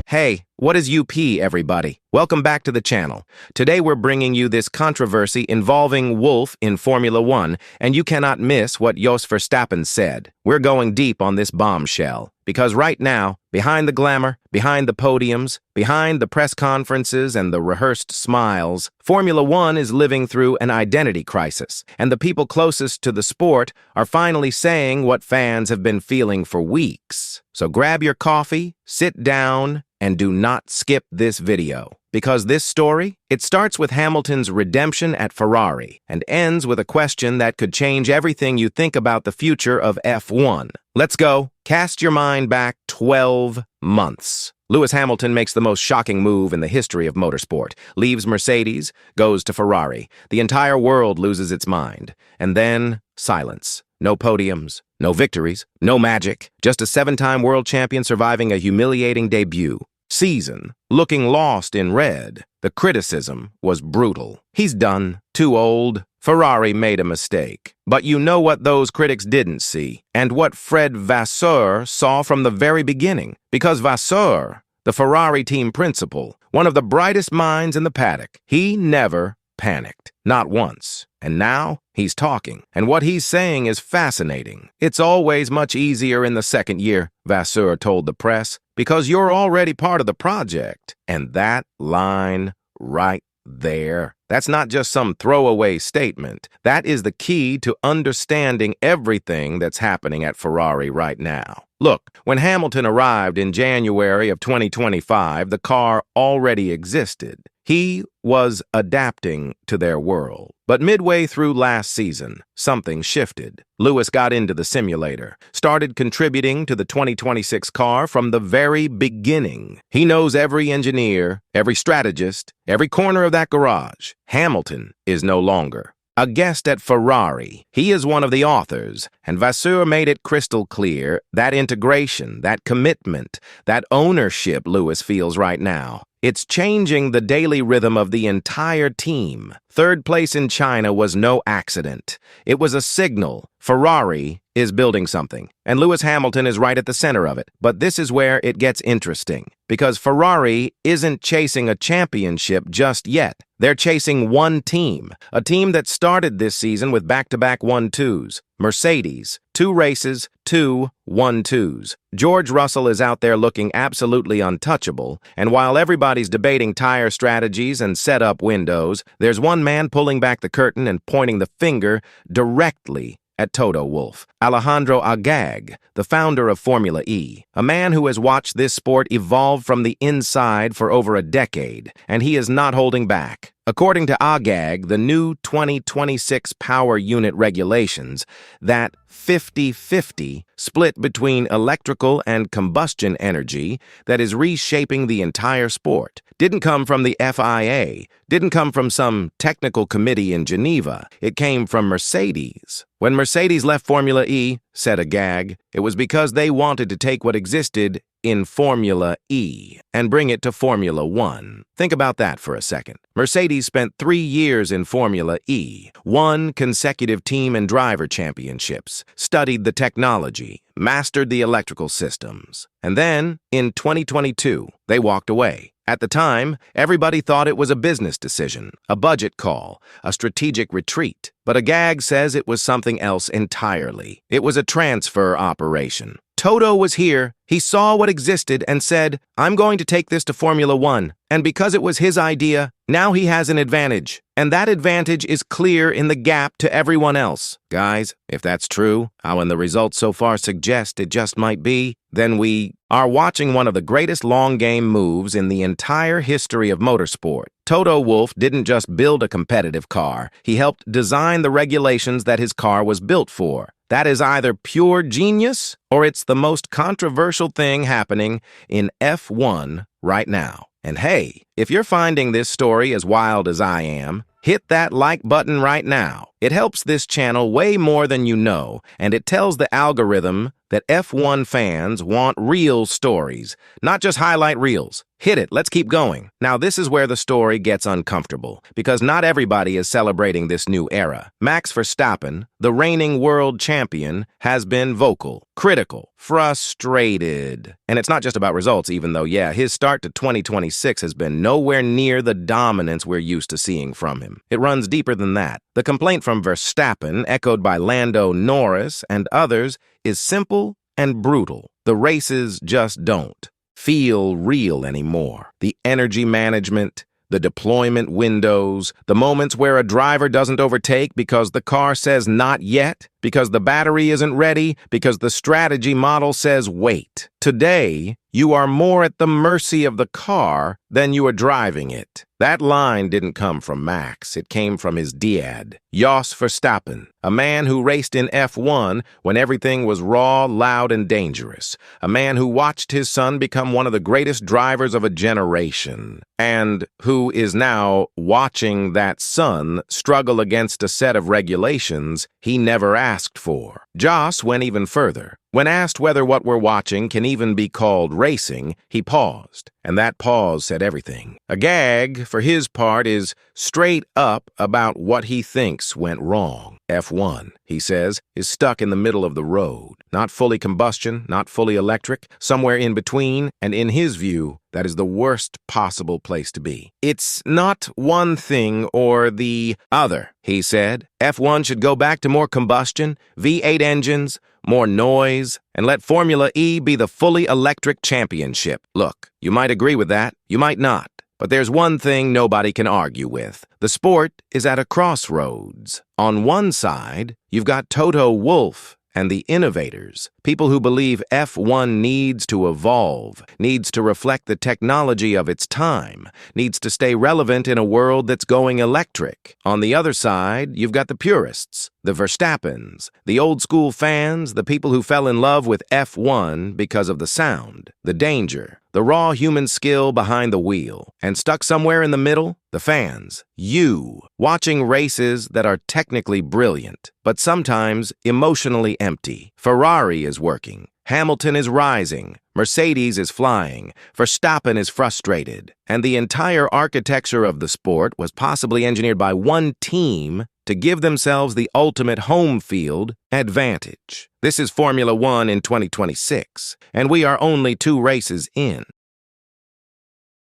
Hey, what is UP, everybody? Welcome back to the channel. Today we're bringing you this controversy involving Wolff in Formula One, and you cannot miss what Jos Verstappen said. We're going deep on this bombshell, because right now, behind the glamour, behind the podiums, behind the press conferences and the rehearsed smiles, Formula One is living through an identity crisis, and the people closest to the sport are finally saying what fans have been feeling for weeks. So grab your coffee, sit down, and do not skip this video. Because this story, it starts with Hamilton's redemption at Ferrari and ends with a question that could change everything you think about the future of F1. Let's go. Cast your mind back 12 months. Lewis Hamilton makes the most shocking move in the history of motorsport, leaves Mercedes, goes to Ferrari. The entire world loses its mind. And then, silence. No podiums, no victories, no magic, just a 7-time world champion surviving a humiliating debut. Season, looking lost in red. The criticism was brutal. He's done, too old. Ferrari made a mistake. But you know what those critics didn't see, and what Fred Vasseur saw from the very beginning. Because Vasseur, the Ferrari team principal, one of the brightest minds in the paddock, he never panicked. Not once. And now, he's talking. And what he's saying is fascinating. It's always much easier in the second year, Vasseur told the press, because you're already part of the project. And that line right there, that's not just some throwaway statement. That is the key to understanding everything that's happening at Ferrari right now. Look, when Hamilton arrived in January of 2025, the car already existed. He was adapting to their world. But midway through last season, something shifted. Lewis got into the simulator, started contributing to the 2026 car from the very beginning. He knows every engineer, every strategist, every corner of that garage. Hamilton is no longer a guest at Ferrari. He is one of the authors, and Vasseur made it crystal clear that integration, that commitment, that ownership Lewis feels right now. It's changing the daily rhythm of the entire team. Third place in China was no accident. It was a signal. Ferrari is building something, and Lewis Hamilton is right at the center of it. But this is where it gets interesting, because Ferrari isn't chasing a championship just yet. They're chasing one team, a team that started this season with back-to-back 1-2s. Mercedes, 2 races, 2 1-2s. George Russell is out there looking absolutely untouchable, and while everybody's debating tire strategies and setup windows, there's one man pulling back the curtain and pointing the finger directly at Toto Wolff. Alejandro Agag, the founder of Formula E, a man who has watched this sport evolve from the inside for over a decade, and he is not holding back. According to Agag, the new 2026 power unit regulations, that 50-50 split between electrical and combustion energy that is reshaping the entire sport, didn't come from the FIA, didn't come from some technical committee in Geneva. It came from Mercedes. When Mercedes left Formula E, said Agag, it was because they wanted to take what existed in Formula E and bring it to Formula One. Think about that for a second. Mercedes spent 3 years in Formula E, won consecutive team and driver championships, studied the technology, mastered the electrical systems. And then, in 2022, they walked away. At the time, everybody thought it was a business decision, a budget call, a strategic retreat. But Agag says it was something else entirely. It was a transfer operation. Toto was here. He saw what existed and said, I'm going to take this to Formula One. And because it was his idea, now he has an advantage. And that advantage is clear in the gap to everyone else. Guys, if that's true, how and the results so far suggest it just might be, then we are watching one of the greatest long-game moves in the entire history of motorsport. Toto Wolff didn't just build a competitive car. He helped design the regulations that his car was built for. That is either pure genius or it's the most controversial thing happening in F1 right now. And hey, if you're finding this story as wild as I am, hit that like button right now. It helps this channel way more than you know, and it tells the algorithm that F1 fans want real stories, not just highlight reels. Hit it, let's keep going. Now this is where the story gets uncomfortable, because not everybody is celebrating this new era. Max Verstappen, the reigning world champion, has been vocal, critical, frustrated. And it's not just about results, even though, yeah, his start to 2026 has been nowhere near the dominance we're used to seeing from him. It runs deeper than that. The complaint from Verstappen, echoed by Lando Norris and others, is simple and brutal. The races just don't feel real anymore. The energy management, the deployment windows, the moments where a driver doesn't overtake because the car says not yet, because the battery isn't ready, because the strategy model says wait. Today, you are more at the mercy of the car than you are driving it. That line didn't come from Max. It came from his dad, Jos Verstappen, a man who raced in F1 when everything was raw, loud, and dangerous. A man who watched his son become one of the greatest drivers of a generation, and who is now watching that son struggle against a set of regulations he never asked for. Jos went even further. When asked whether what we're watching can even be called racing, he paused, and that pause said everything. A gag, for his part, is straight up about what he thinks went wrong. F1, he says, is stuck in the middle of the road. Not fully combustion, not fully electric, somewhere in between, and in his view, that is the worst possible place to be. It's not one thing or the other, he said. F1 should go back to more combustion, V8 engines, more noise, and let Formula E be the fully electric championship. Look, you might agree with that, you might not. But there's one thing nobody can argue with. The sport is at a crossroads. On one side, you've got Toto Wolff and the innovators, people who believe F1 needs to evolve, needs to reflect the technology of its time, needs to stay relevant in a world that's going electric. On the other side, you've got the purists, the Verstappens, the old-school fans, the people who fell in love with F1 because of the sound, the danger, the raw human skill behind the wheel. And stuck somewhere in the middle, the fans, you, watching races that are technically brilliant, but sometimes emotionally empty. Ferrari is working. Hamilton is rising. Mercedes is flying. Verstappen is frustrated. And the entire architecture of the sport was possibly engineered by one team to give themselves the ultimate home field advantage. This is Formula One in 2026, and we are only 2 races in.